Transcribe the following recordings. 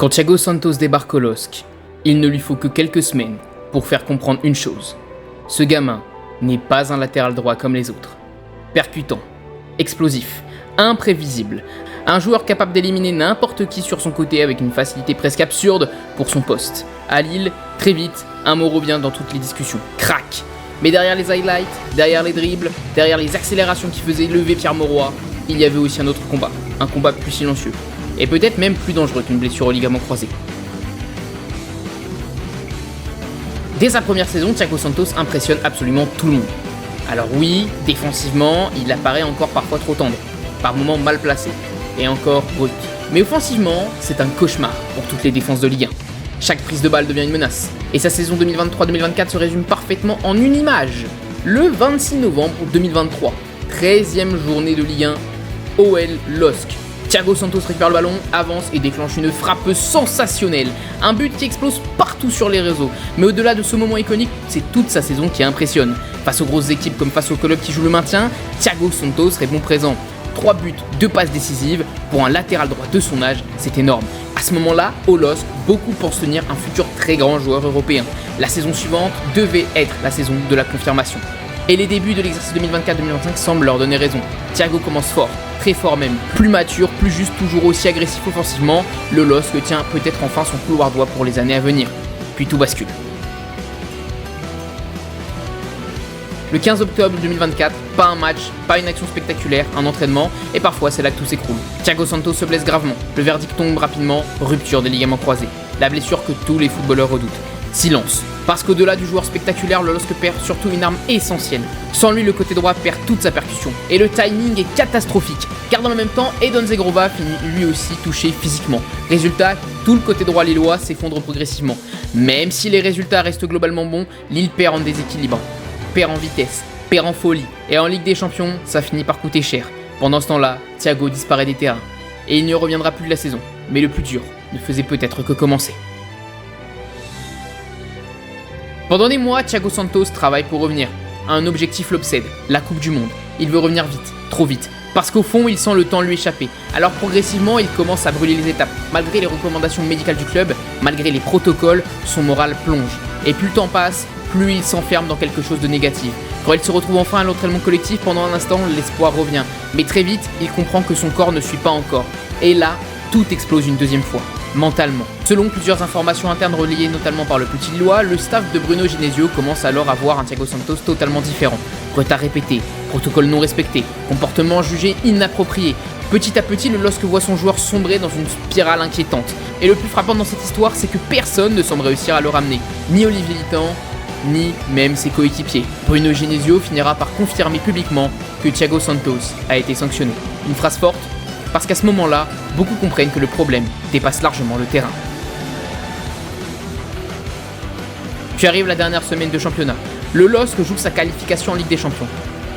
Quand Thiago Santos débarque au LOSC, il ne lui faut que quelques semaines pour faire comprendre une chose. Ce gamin n'est pas un latéral droit comme les autres. Percutant, explosif, imprévisible, un joueur capable d'éliminer n'importe qui sur son côté avec une facilité presque absurde pour son poste. À Lille, très vite, un mot revient dans toutes les discussions. Crac. Mais derrière les highlights, derrière les dribbles, derrière les accélérations qui faisaient lever Pierre Mauroy, il y avait aussi un autre combat. Un combat plus silencieux. Et peut-être même plus dangereux qu'une blessure au ligament croisé. Dès sa première saison, Thiago Santos impressionne absolument tout le monde. Alors oui, défensivement, il apparaît encore parfois trop tendre, par moments mal placé, et encore brut. Mais offensivement, c'est un cauchemar pour toutes les défenses de Ligue 1. Chaque prise de balle devient une menace, et sa saison 2023-2024 se résume parfaitement en une image. Le 26 novembre 2023, 13e journée de Ligue 1, OL LOSC. Thiago Santos récupère le ballon, avance et déclenche une frappe sensationnelle. Un but qui explose partout sur les réseaux. Mais au-delà de ce moment iconique, c'est toute sa saison qui impressionne. Face aux grosses équipes comme face au club qui joue le maintien, Thiago Santos répond présent. 3 buts, 2 passes décisives. Pour un latéral droit de son âge, c'est énorme. À ce moment-là, au LOSC, beaucoup pensent tenir un futur très grand joueur européen. La saison suivante devait être la saison de la confirmation. Et les débuts de l'exercice 2024-2025 semblent leur donner raison. Thiago commence fort, très fort même, plus mature, plus juste, toujours aussi agressif offensivement. Le LOSC tient peut-être enfin son couloir droit pour les années à venir. Puis tout bascule. Le 15 octobre 2024, pas un match, pas une action spectaculaire, un entraînement, et parfois c'est là que tout s'écroule. Thiago Santos se blesse gravement, le verdict tombe rapidement, rupture des ligaments croisés. La blessure que tous les footballeurs redoutent. Silence. Parce qu'au-delà du joueur spectaculaire, le LOSC perd surtout une arme essentielle. Sans lui, le côté droit perd toute sa percussion. Et le timing est catastrophique, car dans le même temps, Edon Zegrova finit lui aussi touché physiquement. Résultat, tout le côté droit lillois s'effondre progressivement. Même si les résultats restent globalement bons, Lille perd en déséquilibre, perd en vitesse, perd en folie. Et en Ligue des Champions, ça finit par coûter cher. Pendant ce temps-là, Thiago disparaît des terrains. Et il ne reviendra plus de la saison. Mais le plus dur ne faisait peut-être que commencer. Pendant des mois, Thiago Santos travaille pour revenir. Un objectif l'obsède, la Coupe du Monde. Il veut revenir vite, trop vite. Parce qu'au fond, il sent le temps lui échapper. Alors progressivement, il commence à brûler les étapes. Malgré les recommandations médicales du club, malgré les protocoles, son moral plonge. Et plus le temps passe, plus il s'enferme dans quelque chose de négatif. Quand il se retrouve enfin à l'entraînement collectif, pendant un instant, l'espoir revient. Mais très vite, il comprend que son corps ne suit pas encore. Et là, tout explose une deuxième fois. Mentalement. Selon plusieurs informations internes relayées notamment par le Petit Lillois, le staff de Bruno Genesio commence alors à voir un Thiago Santos totalement différent. Retard répété, protocole non respecté, comportement jugé inapproprié. Petit à petit, le LOSC voit son joueur sombrer dans une spirale inquiétante. Et le plus frappant dans cette histoire, c'est que personne ne semble réussir à le ramener. Ni Olivier Litan, ni même ses coéquipiers. Bruno Genesio finira par confirmer publiquement que Thiago Santos a été sanctionné. Une phrase forte, parce qu'à ce moment-là, beaucoup comprennent que le problème dépasse largement le terrain. Puis arrive la dernière semaine de championnat. Le LOSC joue sa qualification en Ligue des Champions.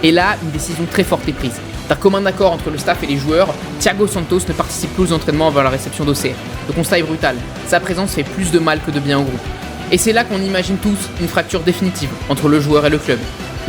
Et là, une décision très forte est prise. D'un commun accord entre le staff et les joueurs, Thiago Santos ne participe plus aux entraînements avant la réception d'Auxerre. Le constat est brutal. Sa présence fait plus de mal que de bien au groupe. Et c'est là qu'on imagine tous une fracture définitive entre le joueur et le club.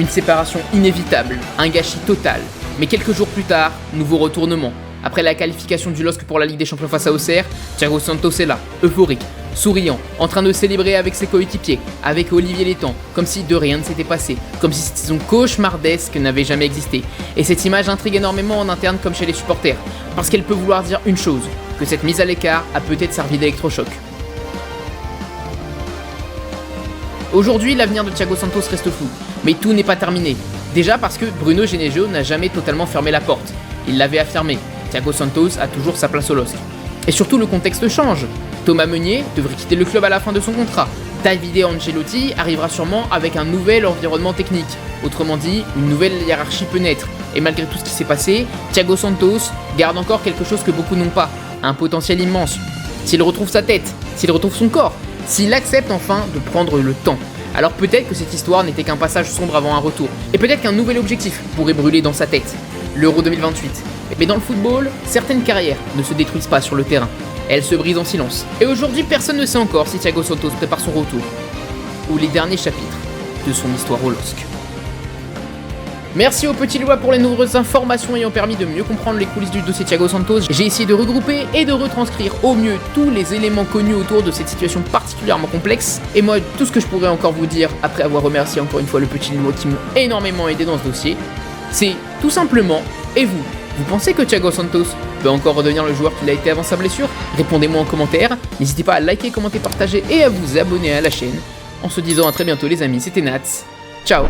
Une séparation inévitable, un gâchis total. Mais quelques jours plus tard, nouveau retournement. Après la qualification du LOSC pour la Ligue des Champions face à Auxerre, Thiago Santos est là, euphorique, souriant, en train de célébrer avec ses coéquipiers, avec Olivier Létang, comme si de rien ne s'était passé, comme si cette saison cauchemardesque n'avait jamais existé. Et cette image intrigue énormément en interne comme chez les supporters, parce qu'elle peut vouloir dire une chose, que cette mise à l'écart a peut-être servi d'électrochoc. Aujourd'hui, l'avenir de Thiago Santos reste flou, mais tout n'est pas terminé. Déjà parce que Bruno Genesio n'a jamais totalement fermé la porte. Il l'avait affirmé. Thiago Santos a toujours sa place au LOSC. Et surtout, le contexte change. Thomas Meunier devrait quitter le club à la fin de son contrat. Davide Ancelotti arrivera sûrement avec un nouvel environnement technique. Autrement dit, une nouvelle hiérarchie peut naître. Et malgré tout ce qui s'est passé, Thiago Santos garde encore quelque chose que beaucoup n'ont pas. Un potentiel immense. S'il retrouve sa tête, s'il retrouve son corps, s'il accepte enfin de prendre le temps. Alors peut-être que cette histoire n'était qu'un passage sombre avant un retour. Et peut-être qu'un nouvel objectif pourrait brûler dans sa tête. L'Euro 2028. Mais dans le football, certaines carrières ne se détruisent pas sur le terrain. Elles se brisent en silence. Et aujourd'hui, personne ne sait encore si Thiago Santos prépare son retour. Ou les derniers chapitres de son histoire au LOSC. Merci au Petit Loa pour les nombreuses informations ayant permis de mieux comprendre les coulisses du dossier Thiago Santos. J'ai essayé de regrouper et de retranscrire au mieux tous les éléments connus autour de cette situation particulièrement complexe. Et moi, tout ce que je pourrais encore vous dire, après avoir remercié encore une fois le Petit Loa qui m'ont énormément aidé dans ce dossier, c'est tout simplement, et vous pensez que Thiago Santos peut encore redevenir le joueur qu'il a été avant sa blessure? Répondez-moi en commentaire, n'hésitez pas à liker, commenter, partager et à vous abonner à la chaîne. En se disant à très bientôt les amis, c'était Nats, ciao.